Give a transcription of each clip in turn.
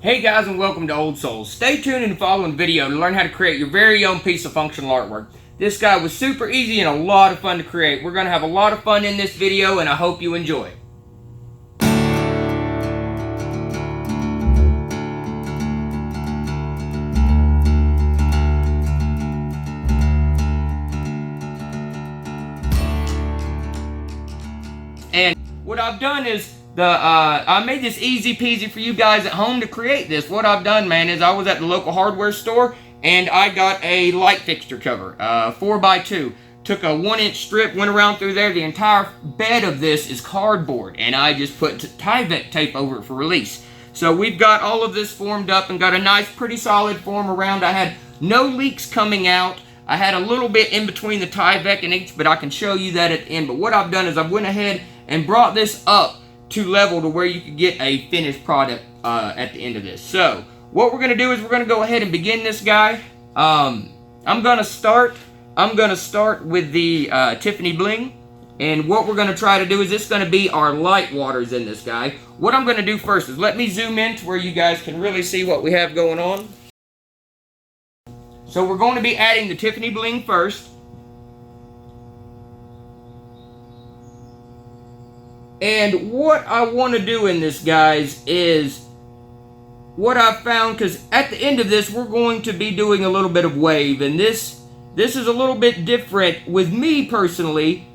Hey guys, and welcome to Old Souls. Stay tuned in the following video to learn how to create your very own piece of functional artwork. This guy was super easy and a lot of fun to create. We're going to have a lot of fun in this video and I hope you enjoy. And what I've done is I made this easy peasy for you guys at home to create this. What I've done, man, is I was at the local hardware store and I got a light fixture cover, 4x2. Took a 1-inch strip, went around through there. The entire bed of this is cardboard, and I just put Tyvek tape over it for release. So we've got all of this formed up and got a nice, pretty solid form around. I had no leaks coming out. I had a little bit in between the Tyvek and each, but I can show you that at the end. But what I've done is I went ahead and brought this up to level to where you could get a finished product at the end of this. So what we're going to do is we're going to go ahead and begin this guy. I'm going to start with the Tiffany Bling, and what we're going to try to do is this going to be our light waters in this guy. What I'm going to do first is let me zoom in to where you guys can really see what we have going on. So we're going to be adding the Tiffany Bling first. And what I want to do in this, guys, is what I've found, because at the end of this, we're going to be doing a little bit of wave, and this is a little bit different with me personally,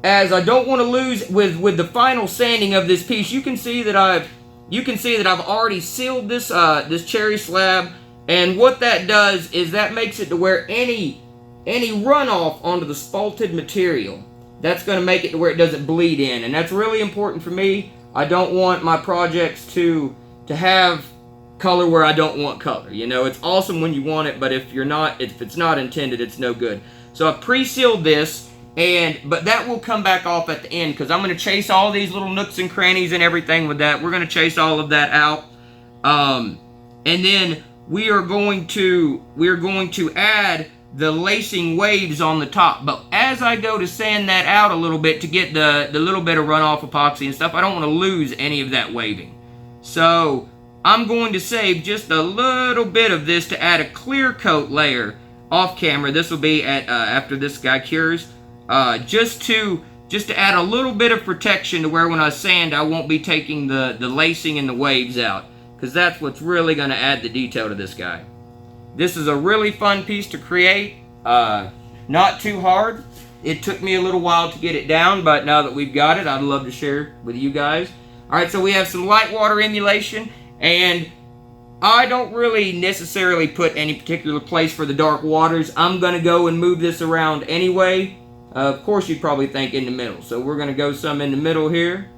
as I don't want to lose with the final sanding of this piece. You can see that I've already sealed this this cherry slab, and what that does is that makes it to where any runoff onto the spalted material, that's going to make it to where it doesn't bleed in, and that's really important for me. I don't want my projects to have color where I don't want color. You know, it's awesome when you want it, but if it's not intended, it's no good. So I've pre-sealed this, but that will come back off at the end, because I'm going to chase all these little nooks and crannies and everything with that. We're going to chase all of that out, and then we are going to add the lacing waves on the top. But as I go to sand that out a little bit to get the little bit of runoff epoxy and stuff, I don't want to lose any of that waving. So I'm going to save just a little bit of this to add a clear coat layer off camera. This will be after this guy cures, just to add a little bit of protection to where when I sand, I won't be taking the lacing and the waves out, because that's what's really going to add the detail to this guy. This is a really fun piece to create, not too hard. It took me a little while to get it down, but now that we've got it, I'd love to share with you guys. Alright, so we have some light water emulation, and I don't really necessarily put any particular place for the dark waters. I'm going to go and move this around anyway. Of course, you'd probably think in the middle, so we're going to go some in the middle here.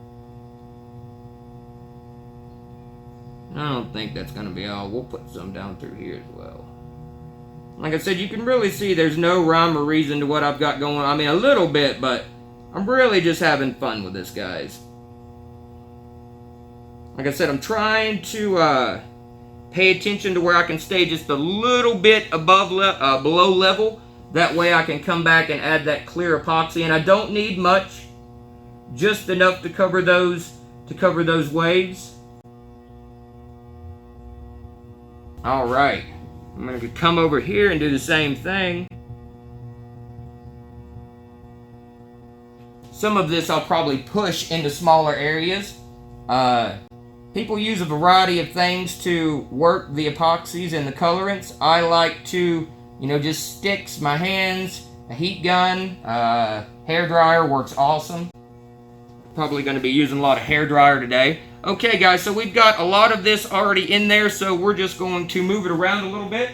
I don't think that's going to be all. We'll put some down through here as well. Like I said, you can really see there's no rhyme or reason to what I've got going on. I mean, a little bit, but I'm really just having fun with this, guys. Like I said, I'm trying to pay attention to where I can stay just a little bit below level. That way I can come back and add that clear epoxy. And I don't need much, just enough to cover those waves. Alright, I'm going to come over here and do the same thing. Some of this I'll probably push into smaller areas. People use a variety of things to work the epoxies and the colorants. I like to, just sticks, my hands, a heat gun, hair dryer works awesome. Probably going to be using a lot of hair dryer today. Okay guys, so we've got a lot of this already in there, so we're just going to move it around a little bit.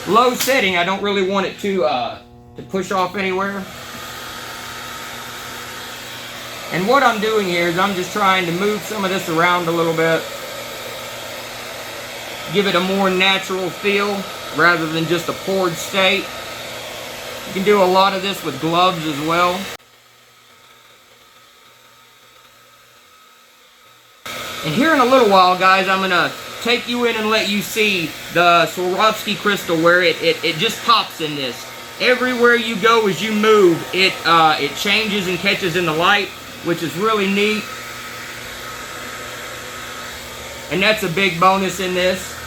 Low setting, I don't really want it to push off anywhere. And what I'm doing here is I'm just trying to move some of this around a little bit. Give it a more natural feel rather than just a poured state. You can do a lot of this with gloves as well. And here in a little while, guys, I'm going to take you in and let you see the Swarovski crystal where it just pops in this. Everywhere you go as you move, it changes and catches in the light, which is really neat. And that's a big bonus in this.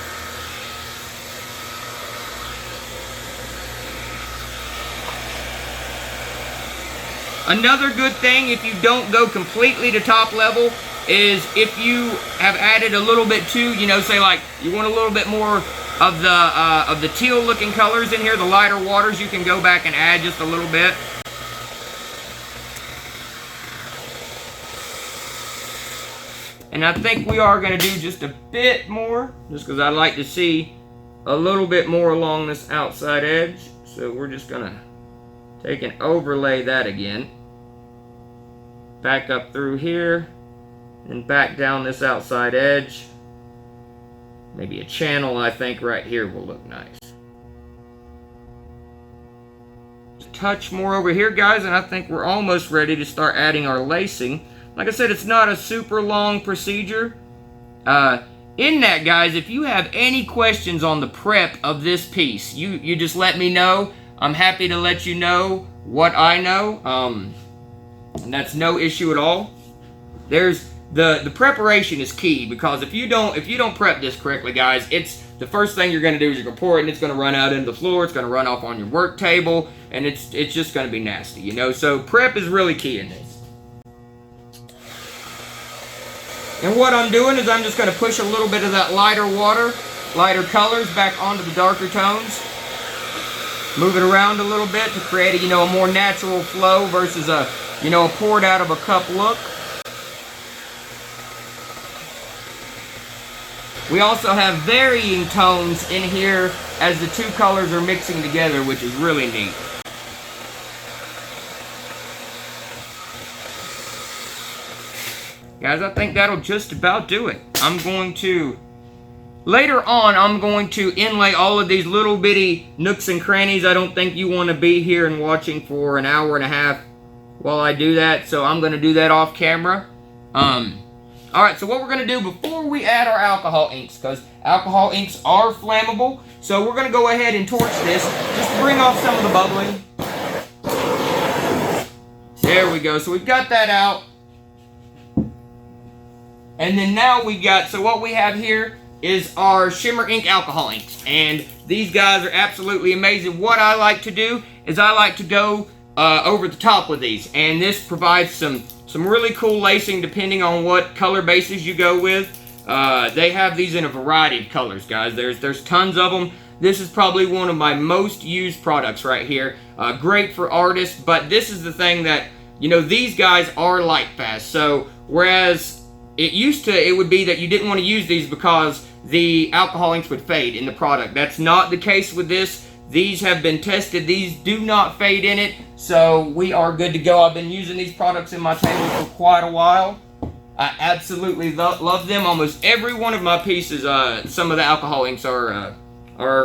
Another good thing, if you don't go completely to top level, is if you have added a little bit too, you know, say like you want a little bit more of the teal looking colors in here, the lighter waters, you can go back and add just a little bit. And I think we are going to do just a bit more, just because I like to see a little bit more along this outside edge. So we're just going to take and overlay that again. Back up through here and back down this outside edge. Maybe a channel, I think, right here will look nice. Touch more over here, guys, and I think we're almost ready to start adding our lacing. Like I said, it's not a super long procedure. In that, guys, if you have any questions on the prep of this piece, you just let me know. I'm happy to let you know what I know. And that's no issue at all. There's the preparation is key, because if you don't prep this correctly, guys, it's the first thing you're going to do is you're going to pour it, and it's going to run out into the floor. It's going to run off on your work table, and it's just going to be nasty, you know. So prep is really key in this. And what I'm doing is I'm just going to push a little bit of that lighter colors back onto the darker tones. Move it around a little bit to create a, a more natural flow versus a, a poured out of a cup look. We also have varying tones in here as the two colors are mixing together, which is really neat. Guys, I think that'll just about do it. Later on, I'm going to inlay all of these little bitty nooks and crannies. I don't think you want to be here and watching for an hour and a half while I do that, so I'm going to do that off camera. Alright, so what we're going to do before we add our alcohol inks, because alcohol inks are flammable, so we're going to go ahead and torch this just to bring off some of the bubbling. There we go. So we've got that out. And then now so what we have here is our Shimmer Ink alcohol inks. And these guys are absolutely amazing. What I like to do is I like to go over the top with these. And this provides some really cool lacing depending on what color bases you go with. They have these in a variety of colors, guys. There's tons of them. This is probably one of my most used products right here. Great for artists, but this is the thing that, these guys are light fast. So whereas it would be that you didn't want to use these because the alcohol inks would fade in the product. That's not the case with this. These have been tested. These do not fade in it, so we are good to go. I've been using these products in my table for quite a while. I absolutely love them. Almost every one of my pieces, some of the alcohol inks are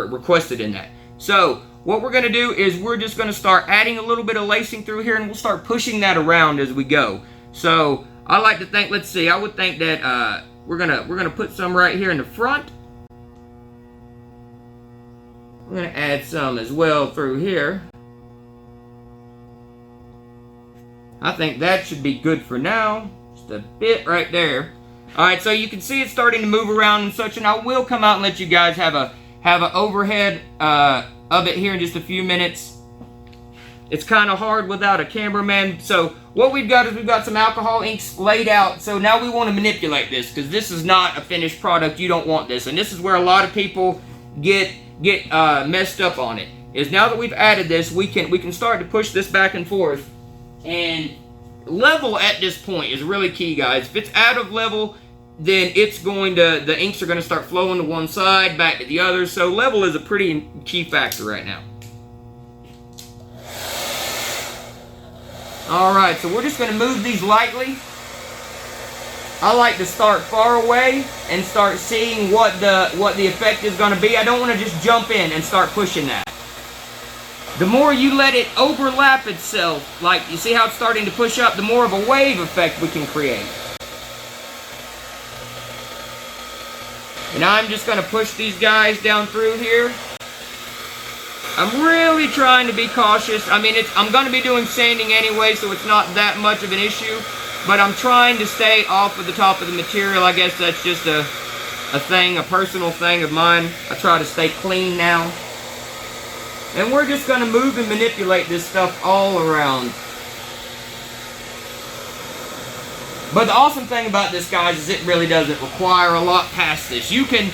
requested in that. So what we're going to do is we're just going to start adding a little bit of lacing through here, and we'll start pushing that around as we go. So I like to think, let's see, I would think that we're gonna put some right here in the front. I'm gonna add some as well through here. I think that should be good for now. Just a bit right there. Alright, so you can see it's starting to move around and such, and I will come out and let you guys have an overhead of it here in just a few minutes. It's kind of hard without a cameraman. So what we've got is we've got some alcohol inks laid out. So now we want to manipulate this, because this is not a finished product. You don't want this. And this is where a lot of people get messed up on it. Is now that we've added this, we can start to push this back and forth. And level at this point is really key, guys. If it's out of level, then the inks are going to start flowing to one side, back to the other. So level is a pretty key factor right now. Alright, so we're just going to move these lightly. I like to start far away and start seeing what the effect is going to be. I don't want to just jump in and start pushing that. The more you let it overlap itself, like you see how it's starting to push up, the more of a wave effect we can create. And I'm just going to push these guys down through here. I'm really trying to be cautious. I mean, I'm going to be doing sanding anyway, so it's not that much of an issue. But I'm trying to stay off of the top of the material. I guess that's just a a personal thing of mine. I try to stay clean now. And we're just going to move and manipulate this stuff all around. But the awesome thing about this, guys, is it really doesn't require a lot past this. You can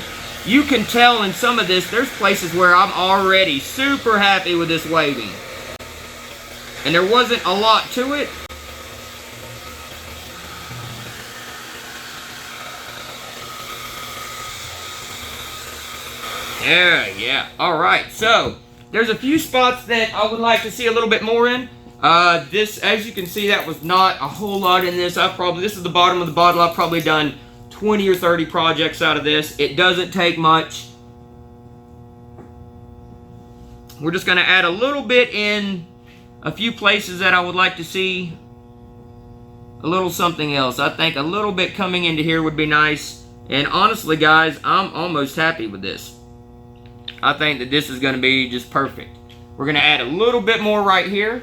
tell in some of this, there's places where I'm already super happy with this waving. And there wasn't a lot to it. Yeah. Alright, so there's a few spots that I would like to see a little bit more in. This, as you can see, that was not a whole lot in this. This is the bottom of the bottle. I've probably done 20 or 30 projects out of this. It doesn't take much. We're just going to add a little bit in a few places that I would like to see a little something else. I think a little bit coming into here would be nice. And honestly, guys, I'm almost happy with this. I think that this is going to be just perfect. We're going to add a little bit more right here.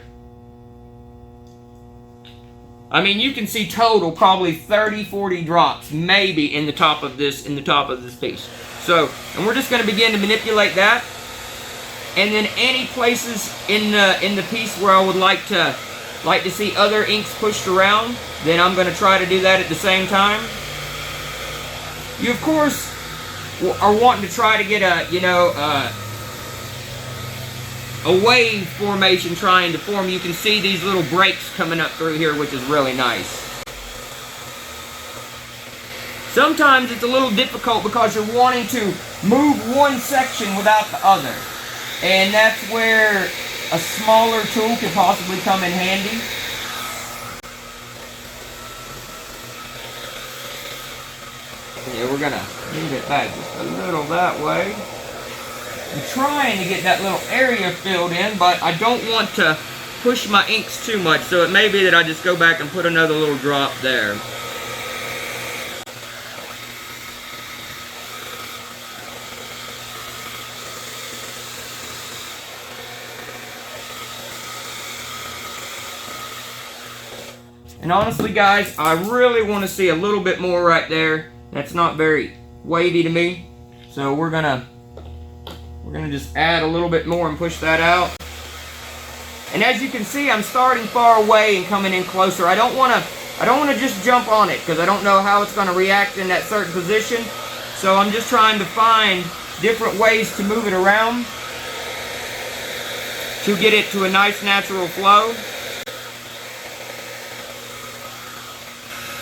I mean, you can see total probably 30, 40 drops maybe in the top of this piece. So, and we're just going to begin to manipulate that. And then any places in the piece where I would like to see other inks pushed around, then I'm going to try to do that at the same time. You of course are wanting to try to get a wave formation trying to form. You can see these little breaks coming up through here, which is really nice. Sometimes it's a little difficult because you're wanting to move one section without the other. And that's where a smaller tool could possibly come in handy. Yeah, we're gonna move it back just a little that way. I'm trying to get that little area filled in, but I don't want to push my inks too much, so it may be that I just go back and put another little drop there. And honestly, guys, I really want to see a little bit more right there. That's not very wavy to me, so we're gonna just add a little bit more and push that out. And as you can see, I'm starting far away and coming in closer. I don't want to just jump on it because I don't know how it's going to react in that certain position. So I'm just trying to find different ways to move it around to get it to a nice natural flow.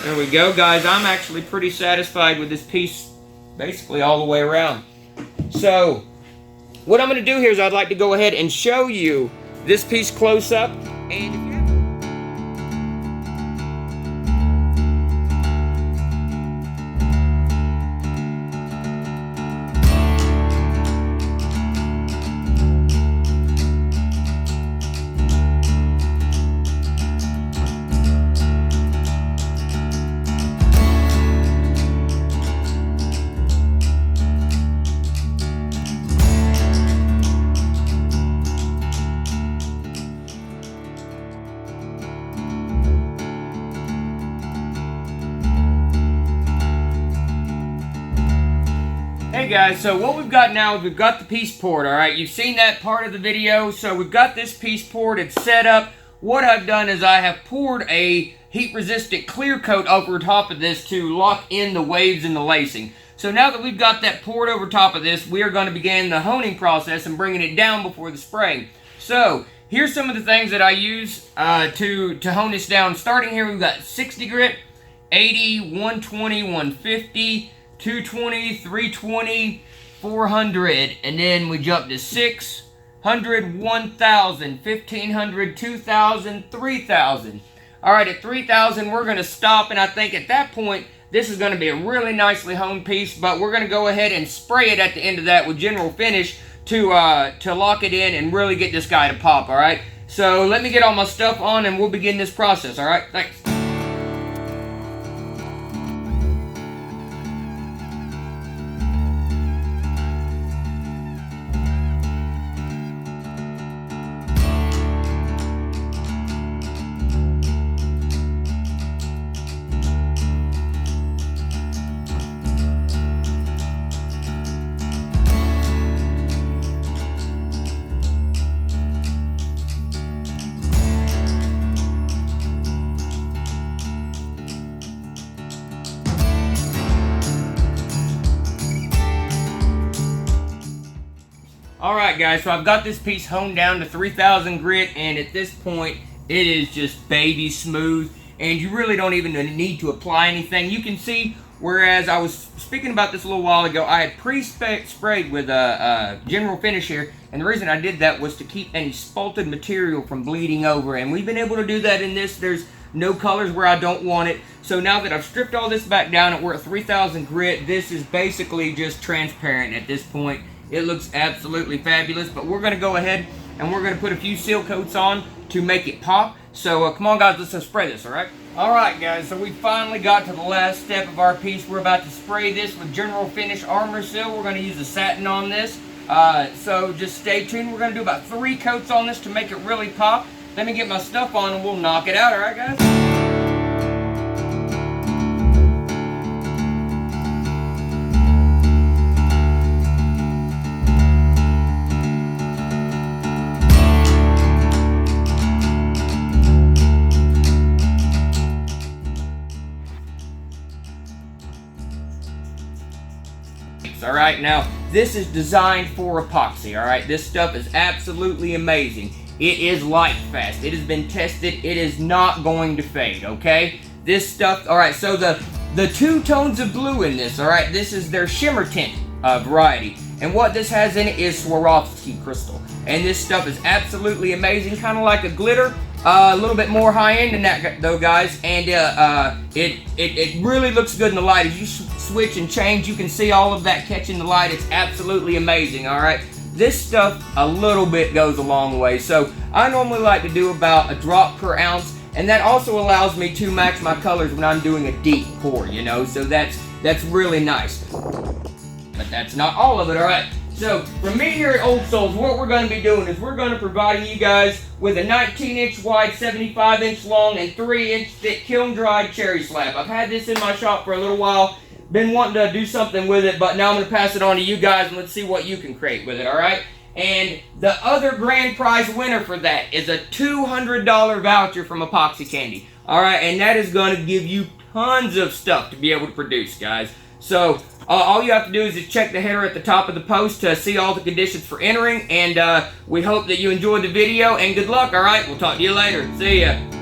There we go, guys. I'm actually pretty satisfied with this piece basically all the way around. So what I'm going to do here is I'd like to go ahead and show you this piece close up. And if you have Hey guys, so what we've got now is we've got the piece poured, alright? You've seen that part of the video, so we've got this piece poured, it's set up. What I've done is I have poured a heat-resistant clear coat over top of this to lock in the waves and the lacing. So now that we've got that poured over top of this, we are going to begin the honing process and bringing it down before the spraying. So, here's some of the things that I use to hone this down. Starting here, we've got 60 grit, 80, 120, 150, 220, 320, 400, and then we jump to 600, 1,000, 1,500, 2,000, 3,000. Alright, at 3,000 we're going to stop, and I think at that point this is going to be a really nicely honed piece, but we're going to go ahead and spray it at the end of that with General Finish to lock it in and really get this guy to pop, alright? So let me get all my stuff on and we'll begin this process, alright? Thanks. Alright guys, so I've got this piece honed down to 3000 grit, and at this point it is just baby smooth, and you really don't even need to apply anything. You can see, whereas I was speaking about this a little while ago, I had pre-sprayed with a General Finish here, and the reason I did that was to keep any spalted material from bleeding over, and we've been able to do that in this. There's no colors where I don't want it. So now that I've stripped all this back down and we're at 3000 grit, this is basically just transparent at this point. It looks absolutely fabulous, but we're going to go ahead and we're going to put a few seal coats on to make it pop. So come on guys, let's spray this, alright? Alright guys, so we finally got to the last step of our piece. We're about to spray this with General Finish Armor Seal. We're going to use the satin on this. So just stay tuned. We're going to do about 3 coats on this to make it really pop. Let me get my stuff on and we'll knock it out, alright guys? Alright, now this is designed for epoxy, alright? This stuff is absolutely amazing. It is light fast. It has been tested. It is not going to fade, okay? This stuff, alright, so the 2 tones of blue in this, alright, this is their shimmer tint variety. And what this has in it is Swarovski crystal. And this stuff is absolutely amazing, kind of like a glitter. A little bit more high-end than that, though, guys. And it really looks good in the light. As you switch and change, you can see all of that catching the light. It's absolutely amazing, alright? This stuff, a little bit goes a long way. So I normally like to do about a drop per ounce, and that also allows me to match my colors when I'm doing a deep pour, you know? So that's really nice. But that's not all of it, alright? So, from me here at Old Souls, what we're going to be doing is we're going to provide you guys with a 19-inch wide, 75-inch long, and 3-inch thick kiln-dried cherry slab. I've had this in my shop for a little while. Been wanting to do something with it, but now I'm going to pass it on to you guys, and let's see what you can create with it, alright? And the other grand prize winner for that is a $200 voucher from Epoxy Candy. Alright, and that is going to give you tons of stuff to be able to produce, guys. So, all you have to do is just check the header at the top of the post to see all the conditions for entering, and we hope that you enjoyed the video, and good luck, alright? We'll talk to you later. See ya.